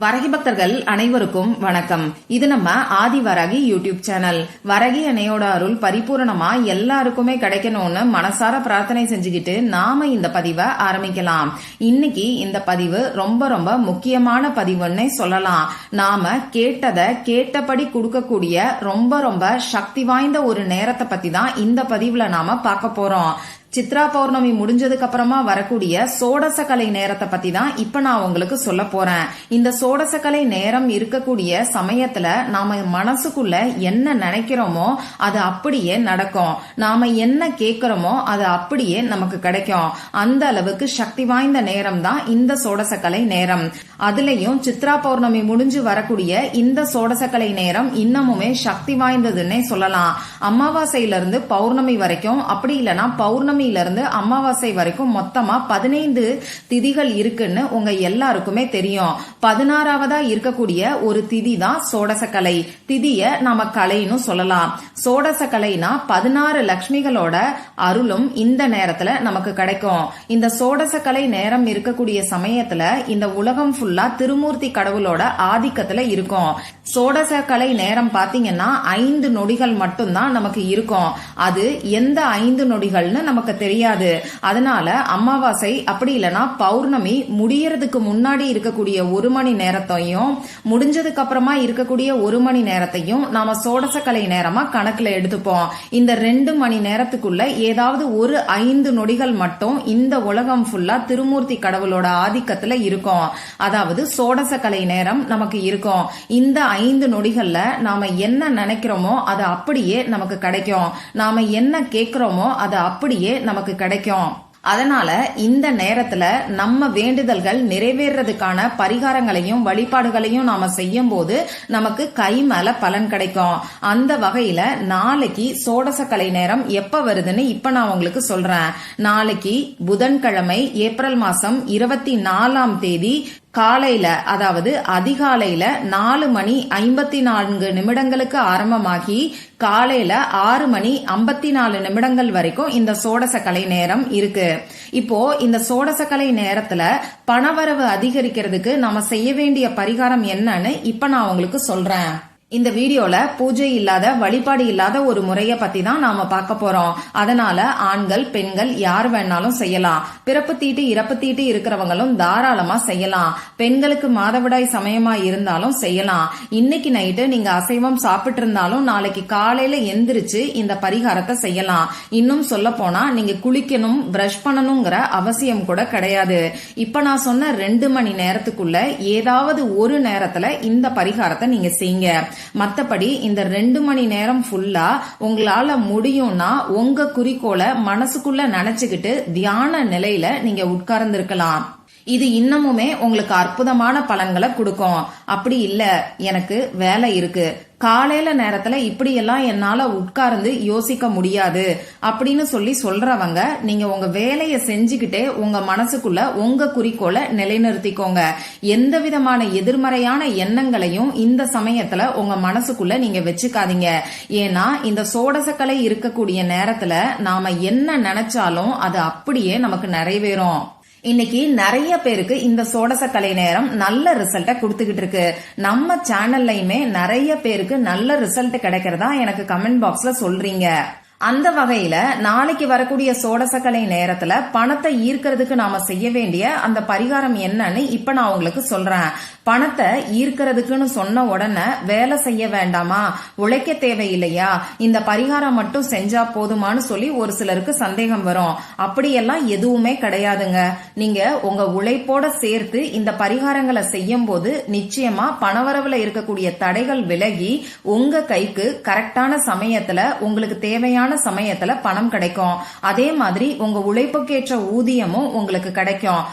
வரகி பக்தர்கள் அனைவருக்கும் வணக்கம். இது நம்ம ஆதி வரகி யூடியூப் சேனல். வரகி அன்னையோட அருள் பரிபூரணமா எல்லாருக்குமே கிடைக்கணும்னு மனசார பிரார்த்தனை செஞ்சுக்கிட்டு நாம இந்த பதிவை ஆரம்பிக்கலாம். இன்னைக்கு இந்த பதிவு ரொம்ப ரொம்ப முக்கியமான பதிவுன்னே சொல்லலாம். நாம கேட்டதை கேட்டபடி கொடுக்கக்கூடிய ரொம்ப ரொம்ப சக்தி வாய்ந்த ஒரு நேரத்தை பத்தி தான் இந்த பதிவுல நாம பார்க்க போறோம். சித்ரா பௌர்ணமி முடிஞ்சதுக்கு அப்புறமா வரக்கூடிய சோடசக்கலை நேரத்தை பத்தி தான் இப்ப நான் உங்களுக்கு சொல்ல போறேன். இந்த சோடசக்கலை நேரம் இருக்கக்கூடிய சமயத்துல நாம மனசுக்குள்ள என்ன நினைக்கிறோமோ அது அப்படியே நடக்கும். நாம என்ன கேட்கிறோமோ அது அப்படியே நமக்கு கிடைக்கும். அந்த அளவுக்கு சக்தி வாய்ந்த நேரம் தான் இந்த சோடசக்கலை நேரம். அதுலயும் சித்ரா பௌர்ணமி முடிஞ்சு வரக்கூடிய இந்த சோடசக்கலை நேரம் இன்னமுமே சக்தி வாய்ந்ததுன்னே சொல்லலாம். அமாவாசையில இருந்து பௌர்ணமி வரைக்கும், அப்படி இல்லைன்னா பௌர்ணமி இருந்து அமாவாசை வரைக்கும் மொத்தமா 15 திதிகள் இருக்குன்னு உங்க எல்லாருக்குமே தெரியும். 16வதா இருக்கக்கூடிய ஒரு திதி தான் சோடசக்கலை. திதிய நாம கலைன்னு சொல்லலாம். சோடசக்கலைனா 16 லட்சுமிகளோட அருளும் இந்த நேரத்துல நமக்கு கிடைக்கும். இந்த சோடசக்கலை நேரம் இருக்கக்கூடிய சமயத்துல இந்த உலகம் ஃபுல்லா திருமூர்த்தி கடவுளோட ஆதிக்கத்துல இருக்கும். சோடசக்கலை நேரம் பாத்தீங்கன்னா 5 நொடிகள் மட்டும்தான் நமக்கு இருக்கும். அது எந்த 5 நொடிகள்னு நமக்கு தெரியாது. அதனால அமாவாசை அப்படி இல்லைன்னா பௌர்ணமி முடியறதுக்கு முன்னாடி இருக்கக்கூடிய 1 மணி நேரத்தையும் முடிஞ்சதுக்கு அப்புறமா இருக்கக்கூடிய 1 மணி நேரத்தையும் நாம சோடசக்கலை நேரமா கணக்குல எடுத்துப்போம். இந்த 2 மணி நேரத்துக்குள்ள ஏதாவது ஒரு 5 நொடிகள் மட்டும் இந்த உலகம் ஃபுல்லா திருமூர்த்தி கடவுளோட ஆதிக்கத்துல இருக்கும். அதாவது சோடசக்கலை நேரம் நமக்கு இருக்கும். இந்த 5 நொடிகள்ல நாம என்ன நினைக்கிறோமோ அது அப்படியே நமக்கு கிடைக்கும். நாம என்ன கேட்கிறோமோ அது அப்படியே நமக்கு கிடைக்கும். அதனால இந்த நேரத்துல நம்ம வேண்டுதல்கள் நிறைவேறதுக்கான பரிகாரங்களையும் வழிபாடுகளையும் நாம செய்யும் போது நமக்கு கை மேல பலன் கிடைக்கும். அந்த வகையில நாளைக்கு சோடசக்கலை நேரம் எப்ப வருதுன்னு இப்ப நான் உங்களுக்கு சொல்றேன். நாளைக்கு புதன்கிழமை ஏப்ரல் மாசம் 24ஆம் தேதி காலையில, அதாவது அதிகாலையில 4 மணி 54 நிமிடங்களுக்கு ஆரம்பமாகி காலையில 6 மணி 54 நிமிடங்கள் வரைக்கும் இந்த சோடசக்கலை நேரம் இருக்கு. இப்போ இந்த சோடசக்கலை நேரத்துல பணவரவு அதிகரிக்கிறதுக்கு நாம செய்ய வேண்டிய பரிகாரம் என்னன்னு இப்ப நான் உங்களுக்கு சொல்றேன். இந்த வீடியோல பூஜை இல்லாத, வழிபாடு இல்லாத ஒரு முறைய பத்தி தான் நாம பார்க்க போறோம். அதனால ஆண்கள் பெண்கள் யார் வேணாலும் செய்யலாம். பிறப்பு தீட்டு இறப்பு தீட்டு இருக்கிறவங்களும் தாராளமா செய்யலாம். பெண்களுக்கு மாதவிடாய் சமயமா இருந்தாலும் செய்யலாம். இன்னைக்கு நைட்டு நீங்க அசைவம் சாப்பிட்டு இருந்தாலும் நாளைக்கு காலையில எந்திரிச்சு இந்த பரிகாரத்தை செய்யலாம். இன்னும் சொல்ல போனா நீங்க குளிக்கணும், பிரஷ் பண்ணணுங்கிற அவசியம் கூட கிடையாது. இப்ப நான் சொன்ன 2 மணி நேரத்துக்குள்ள ஏதாவது ஒரு நேரத்துல இந்த பரிகாரத்தை நீங்க செய்யுங்க. மத்தபடி இந்த 2 மணி நேரம் ஃபுல்லா உங்களால முடியும்னா உங்க குறிக்கோளை மனசுக்குள்ள நினைச்சுக்கிட்டு தியான நிலையில நீங்க உட்கார்ந்து இருக்கலாம். இது இன்னமுமே உங்களுக்கு அற்புதமான பலன்களை கொடுக்கும். அப்படி இல்ல, எனக்கு வேலை இருக்கு, காலையில நேரத்துல இப்படியெல்லாம் என்னால உட்கார்ந்து யோசிக்க முடியாது அப்படின்னு சொல்றவங்க நீங்க உங்க வேலையை செஞ்சுக்கிட்டே உங்க மனசுக்குள்ள உங்க குறிக்கோளை நிலைநிறுத்திக்கோங்க. எந்த விதமான எதிர்மறையான எண்ணங்களையும் இந்த சமயத்துல உங்க மனசுக்குள்ள நீங்க வச்சுக்காதீங்க. ஏன்னா இந்த சோடசக்கலை இருக்கக்கூடிய நேரத்துல நாம என்ன நினைச்சாலும் அது அப்படியே நமக்கு நிறைவேறும். இன்னைக்கு நிறைய பேருக்கு இந்த சோடசக்கலை நேரம் நல்ல ரிசல்ட்ட கொடுத்துக்கிட்டு இருக்கு. நம்ம சேனல்லையுமே நிறைய பேருக்கு நல்ல ரிசல்ட் கிடைக்கிறதா எனக்கு கமெண்ட் பாக்ஸ்ல சொல்றீங்க. அந்த வகையில நாளைக்கு வரக்கூடிய சோடசக்கலை நேரத்துல பணத்தை ஈர்க்கிறதுக்கு நாம செய்ய வேண்டிய அந்த பரிகாரம் என்னன்னு இப்ப நான் உங்களுக்கு சொல்றேன். பணத்தை ஈர்க்கிறதுக்குன்னு சொன்ன உடனே வேலை செய்ய வேண்டாமா, உழைக்க தேவையில்லையா, இந்த பரிகாரம் மட்டும் செஞ்சா போதுமான்னு சொல்லி ஒரு சிலருக்கு சந்தேகம் வரும். அப்படியெல்லாம் எதுவுமே கிடையாதுங்க. நீங்க உங்க உழைப்போட சேர்த்து இந்த பரிகாரங்களை செய்யும் போது நிச்சயமா பணவரவுல இருக்கக்கூடிய தடைகள் விலகி உங்க கைக்கு கரெக்டான சமயத்துல உங்களுக்கு தேவையான சமயத்துல பணம் கிடைக்கும். அதே மாதிரி உங்க உழைப்புக்கேற்ற ஊதியமும் உங்களுக்கு கிடைக்கும்.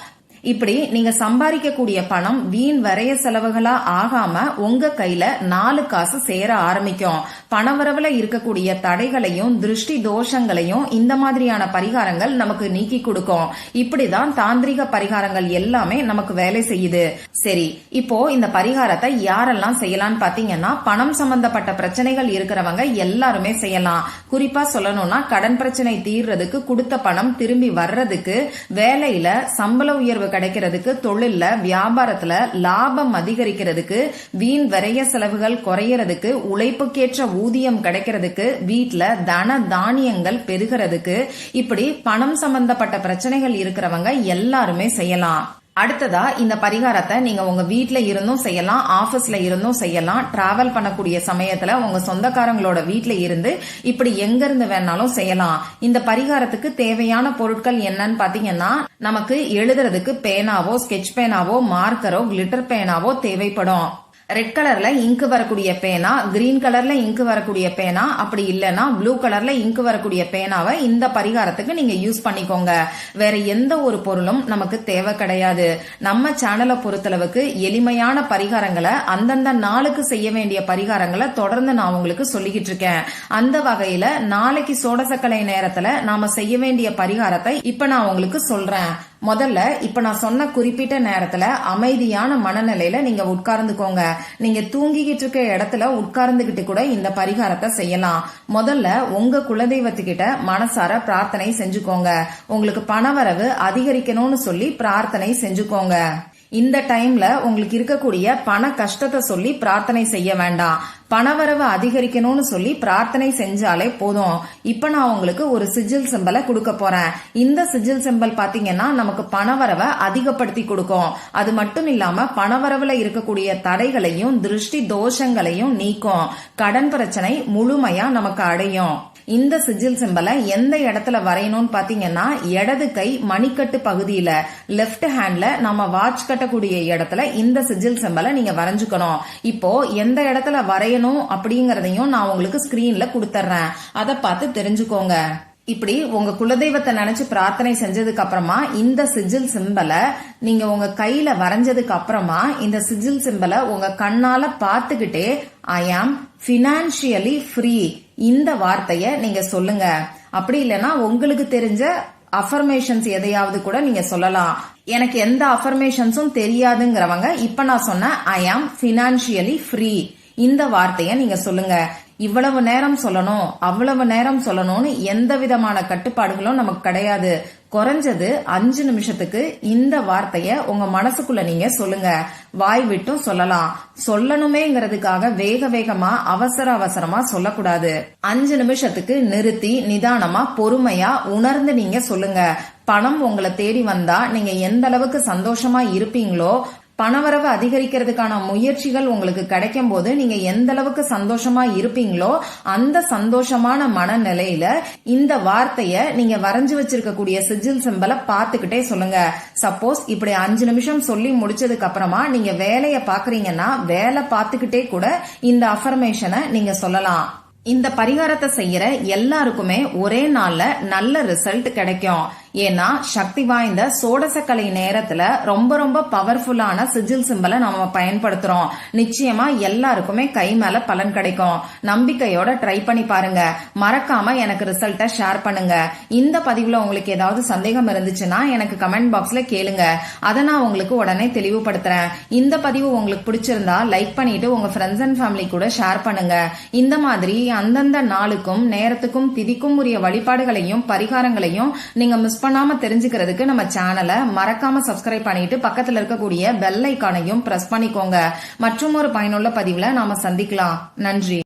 இப்படி நீங்க சம்பாதிக்கக்கூடிய பணம் வீண் வரைய செலவுகளா ஆகாம உங்க கையில 4 காசு சேர ஆரம்பிக்கும். பணவரவுல இருக்கக்கூடிய தடைகளையும் திருஷ்டி தோஷங்களையும் இந்த மாதிரியான பரிகாரங்கள் நமக்கு நீக்கி கொடுக்கும். இப்படிதான் தாந்திரிக பரிகாரங்கள் எல்லாமே நமக்கு வேலை செய்யுது. சரி, இப்போ இந்த பரிகாரத்தை யாரெல்லாம் செய்யலாம்னு பாத்தீங்கன்னா பணம் சம்பந்தப்பட்ட பிரச்சனைகள் இருக்கிறவங்க எல்லாருமே செய்யலாம். குறிப்பா சொல்லணும்னா கடன் பிரச்சனை தீர்றதுக்கு, கொடுத்த பணம் திரும்பி வர்றதுக்கு, வேலையில சம்பள உயர்வு கிடைக்கிறதுக்கு, தொழில்ல வியாபாரத்துல லாபம் அதிகரிக்கிறதுக்கு, வீண் விரைய செலவுகள் குறையறதுக்கு, உழைப்புக்கேற்ற ஊதியம் கிடைக்கிறதுக்கு, வீட்டுல தன தானியங்கள் பெருகிறதுக்கு, இப்படி பணம் சம்பந்தப்பட்ட பிரச்சனைகள் இருக்கிறவங்க எல்லாருமே செய்யலாம். அடுத்ததா இந்த பரிகாரத்தை நீங்க உங்க வீட்ல இருந்தும் செய்யலாம், ஆபீஸ்ல இருந்தும் செய்யலாம், டிராவல் பண்ணக்கூடிய சமயத்துல உங்க சொந்தக்காரங்களோட வீட்ல இருந்து இப்படி எங்க இருந்து வேணாலும் செய்யலாம். இந்த பரிகாரத்துக்கு தேவையான பொருட்கள் என்னன்னு பாத்தீங்கன்னா, நமக்கு எழுதுறதுக்கு பேனாவோ, ஸ்கெட்ச் பேனாவோ, மார்க்கரோ, கிளிட்டர் பேனாவோ தேவைப்படும். ரெட் கலர்ல இங்கு வரக்கூடிய பேனா, கிரீன் கலர்ல இங்கு வரக்கூடிய பேனா, அப்படி இல்லைன்னா ப்ளூ கலர்ல இங்கு வரக்கூடிய பேனாவை இந்த பரிகாரத்துக்கு நீங்க யூஸ் பண்ணிக்கோங்க. வேற எந்த ஒரு பொருளும் நமக்கு தேவை கிடையாது. நம்ம சேனலை பொறுத்தளவுக்கு எளிமையான பரிகாரங்களை, அந்தந்த நாளுக்கு செய்ய வேண்டிய பரிகாரங்களை தொடர்ந்து நான் உங்களுக்கு சொல்லிக்கிட்டு இருக்கேன். அந்த வகையில நாளைக்கு சோடசக்கலை நேரத்துல நாம செய்ய வேண்டிய பரிகாரத்தை இப்ப நான் உங்களுக்கு சொல்றேன். முதல்ல இப்ப நான் சொன்ன குறிப்பிட்ட நேரத்துல அமைதியான மனநிலையில நீங்க உட்கார்ந்துக்கோங்க. நீங்க தூங்கிக்கிட்டு இருக்க இடத்துல உட்கார்ந்துகிட்டு கூட இந்த பரிகாரத்தை செய்யலாம். முதல்ல உங்க குலதெய்வத்துக்கிட்ட மனசார பிரார்த்தனை செஞ்சுக்கோங்க. உங்களுக்கு பணவரவு அதிகரிக்கணும்னு சொல்லி பிரார்த்தனை செஞ்சுக்கோங்க. இந்த டைம்ல உங்களுக்கு இருக்கக்கூடிய பண கஷ்டத்தை சொல்லி பிரார்த்தனை செய்ய வேண்டாம். பணவரவு அதிகரிக்கணும்னு சொல்லி பிரார்த்தனை செஞ்சாலே போதும். இப்ப நான் உங்களுக்கு ஒரு சிஜில் சிம்பலை கொடுக்க போறேன். இந்த சிஜில் சிம்பல் பாத்தீங்கன்னா நமக்கு பணவரவை அதிகப்படுத்தி கொடுக்கும். அது மட்டும் இல்லாம பணவரவுல இருக்கக்கூடிய தடைகளையும் திருஷ்டி தோஷங்களையும் நீக்கும். கடன் பிரச்சனை முழுமையா நமக்கு அடையும். இந்த சிஜில் சிம்பலை எந்த இடத்துல வரையணும்னு பாத்தீங்கன்னா, இடது கை மணிக்கட்டு பகுதியில, லெப்ட் ஹேண்ட்ல நம்ம வாட்ச் கட்டக்கூடிய இடத்துல இந்த சிஜில் சிம்பலை நீங்க வரைஞ்சுக்கணும். இப்போ எந்த இடத்துல வரையணும் அப்படிங்கறதையும் நான் உங்களுக்கு ஸ்கிரீன்ல கொடுத்துறேன். அதை பார்த்து தெரிஞ்சுக்கோங்க. இப்படி உங்க குலதெய்வத்தை நினைச்சு பிரார்த்தனை செஞ்சதுக்கு அப்புறமா இந்த சிஜில் சிம்பலை நீங்க உங்க கையில வரைஞ்சதுக்கு அப்புறமா இந்த சிஜில் சிம்பலை உங்க கண்ணால பார்த்துக்கிட்டே ஐ ஆம் பினான்சியலி ஃப்ரீ இந்த வார்த்தைய நீங்க சொல்லுங்க. அப்படி இல்லைன்னா உங்களுக்கு தெரிஞ்ச அஃபர்மேஷன்ஸ் எதையாவது கூட நீங்க சொல்லலாம். எனக்கு எந்த அஃபர்மேஷன்ஸும் தெரியாதுங்கிறவங்க இப்ப நான் சொன்ன ஐ ஆம் பினான்சியலி ஃப்ரீ இந்த வார்த்தைய நீங்க சொல்லுங்க. இவ்வளவு நேரம் சொல்லணும், அவ்வளவு நேரம் சொல்லணும்னு எந்த விதமான கட்டுப்பாடுகளும் நமக்கு கிடையாது. குறைஞ்சது 5 நிமிஷத்துக்கு இந்த வார்த்தைய உங்க மனசுக்குள்ள நீங்க சொல்லுங்க. வாய் விட்டும் சொல்லலாம். சொல்லணுமேங்கிறதுக்காக வேக வேகமா அவசரமா சொல்லக்கூடாது. 5 நிமிஷத்துக்கு நிறுத்தி நிதானமா பொறுமையா உணர்ந்து நீங்க சொல்லுங்க. பணம் உங்களை தேடி வந்தா நீங்க எந்த அளவுக்கு சந்தோஷமா இருப்பீங்களோ, பணவரவு அதிகரிக்கிறதுக்கான முயற்சிகள் உங்களுக்கு கிடைக்கும் போது நீங்க எந்த அளவுக்கு சந்தோஷமா இருப்பீங்களோ, அந்த சந்தோஷமான மனநிலையில இந்த வார்த்தைய நீங்க வரைஞ்சு வச்சிருக்கக்கூடிய சிஜில் சிம்பலை பார்த்துக்கிட்டே சொல்லுங்க. சப்போஸ் இப்படி 5 நிமிஷம் சொல்லி முடிச்சதுக்கு அப்புறமா நீங்க வேலைய பாக்குறீங்கன்னா வேலை பார்த்துக்கிட்டே கூட இந்த அஃபர்மேஷனை நீங்க சொல்லலாம். இந்த பரிகாரத்தை செய்யற எல்லாருக்குமே ஒரே நாள்ல நல்ல ரிசல்ட் கிடைக்கும். ஏன்னா சக்தி வாய்ந்த சோடசக்கலை நேரத்துல ரொம்ப ரொம்ப பவர்ஃபுல்லான சிஜில் சிம்பலை நம்ம பயன்படுத்துறோம். நிச்சயமா எல்லாருக்குமே கை மேல பலன் கிடைக்கும். நம்பிக்கையோட ட்ரை பண்ணி பாருங்க. மறக்காம எனக்கு ரிசல்ட்டை ஷேர் பண்ணுங்க. இந்த பதிவுல உங்களுக்கு ஏதாவது சந்தேகம் இருந்துச்சுன்னா எனக்கு கமெண்ட் பாக்ஸ்ல கேளுங்க. அதை நான் உங்களுக்கு உடனே தெளிவுபடுத்துறேன். இந்த பதிவு உங்களுக்கு பிடிச்சிருந்தா லைக் பண்ணிட்டு உங்க ஃப்ரெண்ட்ஸ் அண்ட் ஃபேமிலி கூட ஷேர் பண்ணுங்க. இந்த மாதிரி அந்தந்த நாளுக்கும் நேரத்துக்கும் திதிக்கும் உரிய வழிபாடுகளையும் பரிகாரங்களையும் நீங்க மிஸ் பண்ணாம தெரிஞ்சுக்கிறதுக்கு நம்ம சேனலை மறக்காம சப்ஸ்கிரைப் பண்ணிட்டு பக்கத்துல இருக்கக்கூடிய பெல் ஐகானையும் பிரஸ் பண்ணிக்கோங்க. மற்றும் ஒரு பயனுள்ள பதிவுல நாம சந்திக்கலாம். நன்றி.